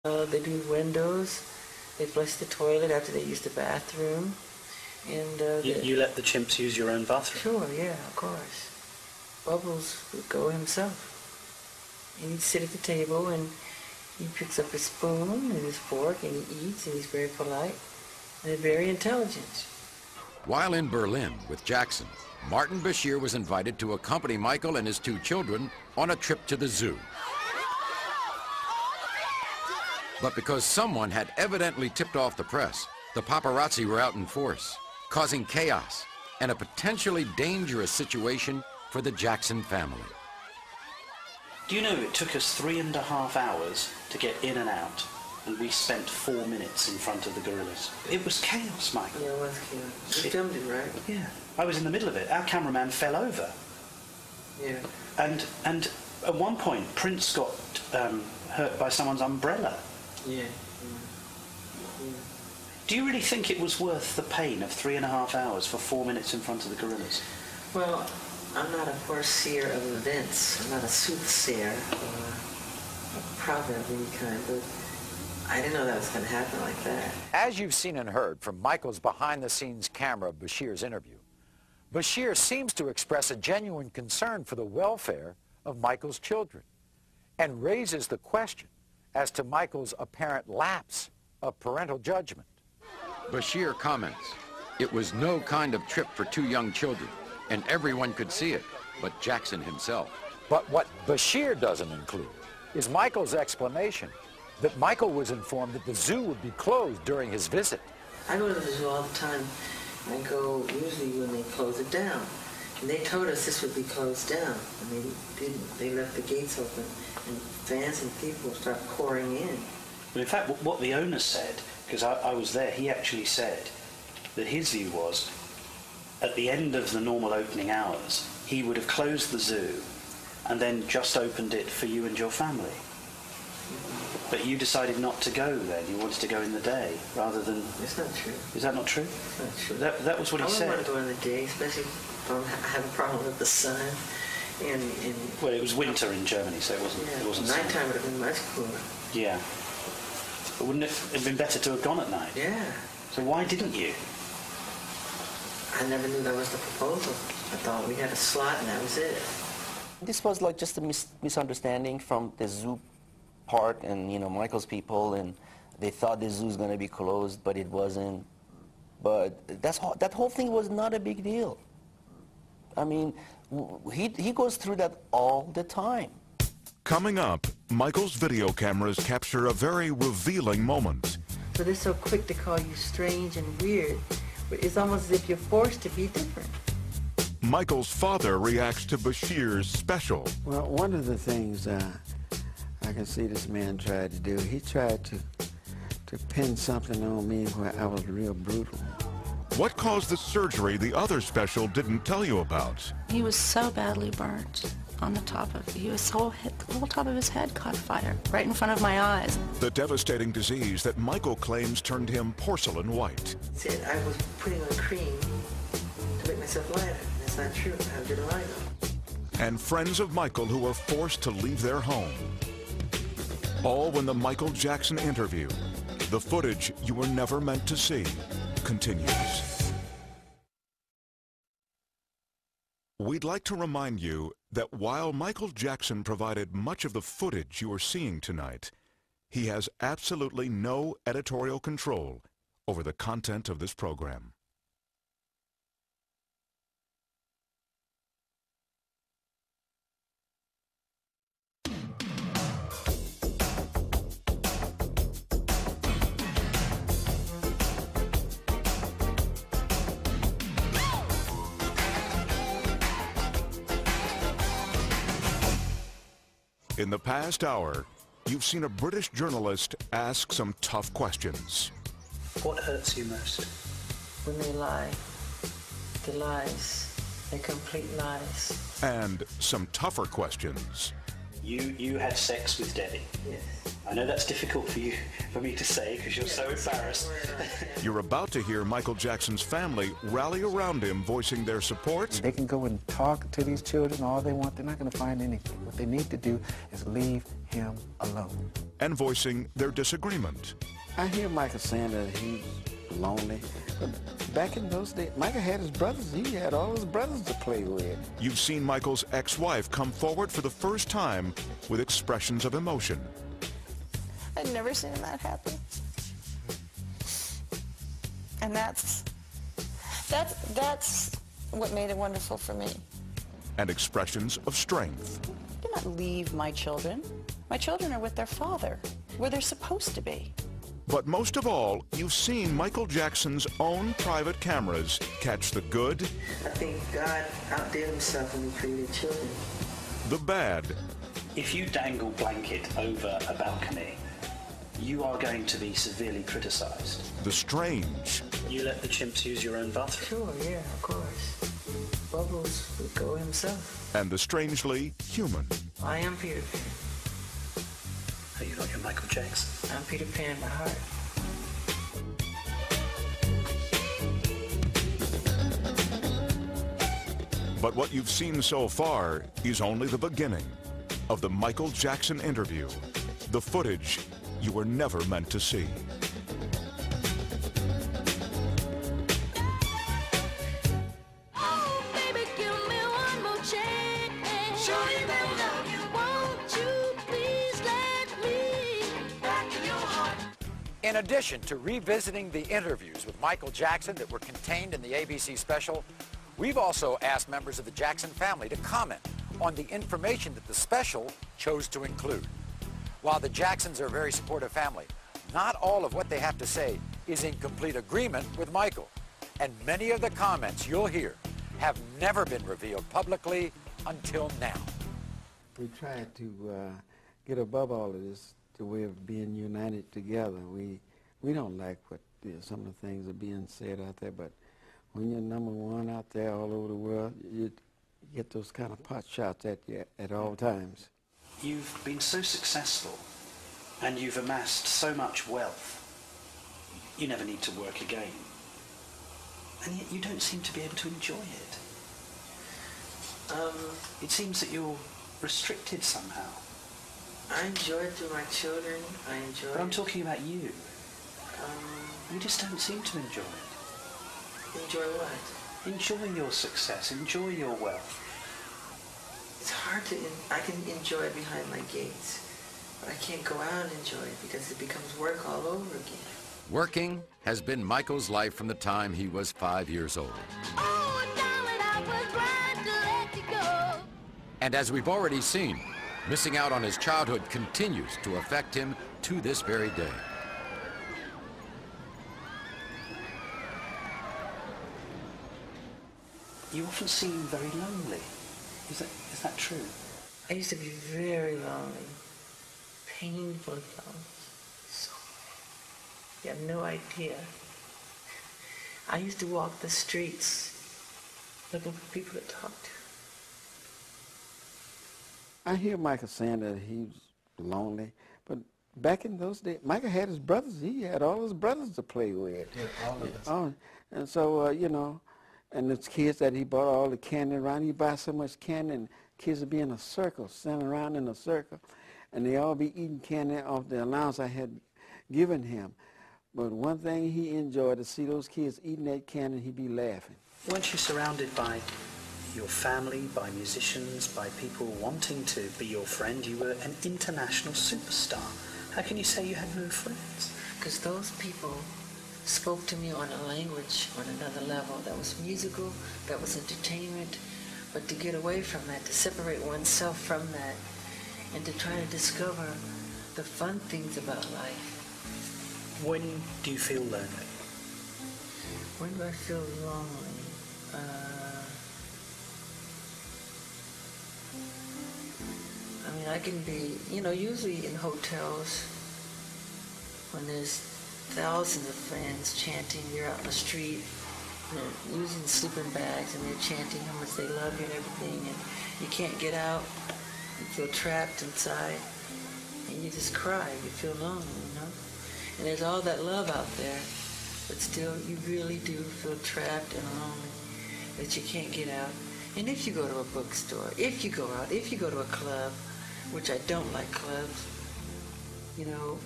They do windows. They flush the toilet after they use the bathroom. And you let the chimps use your own bathroom? Sure, yeah, of course. Bubbles would go himself. He'd sit at the table and he picks up his spoon and his fork and he eats, and he's very polite and very intelligent. While in Berlin with Jackson, Martin Bashir was invited to accompany Michael and his two children on a trip to the zoo. But because someone had evidently tipped off the press, the paparazzi were out in force, causing chaos and a potentially dangerous situation for the Jackson family. Do you know it took us 3.5 hours to get in and out, and we spent 4 minutes in front of the gorillas? It was chaos, Michael. Yeah, it was chaos. You filmed it, right? Yeah. I was in the middle of it. Our cameraman fell over. Yeah. And at one point, Prince got hurt by someone's umbrella. Yeah. Do you really think it was worth the pain of 3.5 hours for 4 minutes in front of the gorillas? Well, I'm not a foreseer of events. I'm not a soothsayer or a proverb of any kind, but I didn't know that was going to happen like that. As you've seen and heard from Michael's behind-the-scenes camera of Bashir's interview, Bashir seems to express a genuine concern for the welfare of Michael's children and raises the question as to Michael's apparent lapse of parental judgment. Bashir comments, "It was no kind of trip for two young children, and everyone could see it, but Jackson himself." But what Bashir doesn't include is Michael's explanation that Michael was informed that the zoo would be closed during his visit. I go to the zoo all the time. I go usually when they close it down. And they told us this would be closed down, and they didn't. They left the gates open, and fans and people start pouring in. But in fact, what the owner said, because I was there, he actually said that his view was, at the end of the normal opening hours, he would have closed the zoo and then just opened it for you and your family. But you decided not to go then. You wanted to go in the day rather than... It's not true. Is that not true? It's not true. That was what he said. I wouldn't want to go in the day, especially if I have a problem with the sun. Well, it was winter in Germany, so it wasn't nighttime summer. would have been much cooler. Yeah. But wouldn't it have been better to have gone at night? Yeah. So why didn't you? I never knew that was the proposal. I thought we had a slot and that was it. This was like just a misunderstanding from the zoo part and, you know, Michael's people, and they thought the zoo was going to be closed, but it wasn't. But that whole thing was not a big deal. I mean, he goes through that all the time. Coming up, Michael's video cameras capture a very revealing moment. So they're so quick to call you strange and weird. It's almost as if you're forced to be different. Michael's father reacts to Bashir's special. Well, one of the things I can see this man tried to do, he tried to pin something on me where I was real brutal. What caused the surgery the other special didn't tell you about? He was so badly burnt on the top of, the whole top of his head caught fire right in front of my eyes. The devastating disease that Michael claims turned him porcelain white. Said I was putting on cream to make myself lighter. That's not true. How did I know? And friends of Michael who were forced to leave their home. All when the Michael Jackson interview, the footage you were never meant to see, continues. We'd like to remind you that while Michael Jackson provided much of the footage you are seeing tonight, he has absolutely no editorial control over the content of this program. In the past hour, you've seen a British journalist ask some tough questions. What hurts you most? When they lie. The lies. They're complete lies. And some tougher questions. You had sex with Debbie? Yes. I know that's difficult for me to say because you're so embarrassed. You're about to hear Michael Jackson's family rally around him, voicing their support. They can go and talk to these children all they want. They're not going to find anything. What they need to do is leave him alone. And voicing their disagreement. I hear Michael saying that he's lonely, but back in those days, Michael had his brothers. He had all his brothers to play with. You've seen Michael's ex-wife come forward for the first time with expressions of emotion. I'd never seen that happen. And that's what made it wonderful for me. And expressions of strength. I do not leave my children. My children are with their father, where they're supposed to be. But most of all, you've seen Michael Jackson's own private cameras catch the good, I think God outdid himself when he created children. the bad, If you dangle blanket over a balcony, you are going to be severely criticised. the strange, You let the chimps use your own bathroom. Sure, yeah, of course. Bubbles would go himself. and the strangely human. I am Peter Pan. Are you like your Michael Jackson? I'm Peter Pan in my heart. But what you've seen so far is only the beginning of the Michael Jackson interview, the footage you were never meant to see. Oh, baby, give me one more chance. Show you that love you. Won't you please let me back in your heart? In addition to revisiting the interviews with Michael Jackson that were contained in the ABC special, we've also asked members of the Jackson family to comment on the information that the special chose to include. While the Jacksons are a very supportive family, not all of what they have to say is in complete agreement with Michael. And many of the comments you'll hear have never been revealed publicly until now. We tried to get above all of this, the way of being united together. We don't like what some of the things are being said out there, but when you're number one out there all over the world, you get those kind of pot shots at you at all times. You've been so successful and you've amassed so much wealth. You never need to work again. And yet you don't seem to be able to enjoy it. It seems that you're restricted somehow. I enjoy it through my children. I enjoy But I'm it. talking about you. You just don't seem to enjoy it. Enjoy what? Enjoy your success, enjoy your wealth. It's hard to, I can enjoy it behind my gates, but I can't go out and enjoy it because it becomes work all over again. Working has been Michael's life from the time he was 5 years old. Oh, darling, I was right to let you go. And as we've already seen, missing out on his childhood continues to affect him to this very day. You often seem very lonely. Is that true? I used to be very lonely, painfully lonely. So, you have no idea. I used to walk the streets looking for people to talk to. I hear Michael saying that he's lonely, but back in those days, Michael had his brothers. He had all his brothers to play with. Yeah, all of us. Oh, and so, you know, and the kids that he bought all the candy around, he buy so much candy, and kids would be in a circle, standing around in a circle, and they all be eating candy off the allowance I had given him. But one thing he enjoyed, to see those kids eating that candy, he'd be laughing. Weren't you surrounded by your family, by musicians, by people wanting to be your friend? You were an international superstar. How can you say you had no friends? Because those people spoke to me on a language on another level that was musical, that was entertainment, but to get away from that, to separate oneself from that, and to try to discover the fun things about life. When do you feel lonely? When do I feel lonely? I mean, I can be, you know, usually in hotels when there's thousands of friends chanting, you're out in the street, you know, using sleeping bags, and they're chanting how much they love you and everything, and you can't get out, you feel trapped inside, and you just cry. You feel lonely, you know? And there's all that love out there, but still you really do feel trapped and lonely, that you can't get out. And if you go to a bookstore, if you go out, if you go to a club, which I don't like clubs, you know,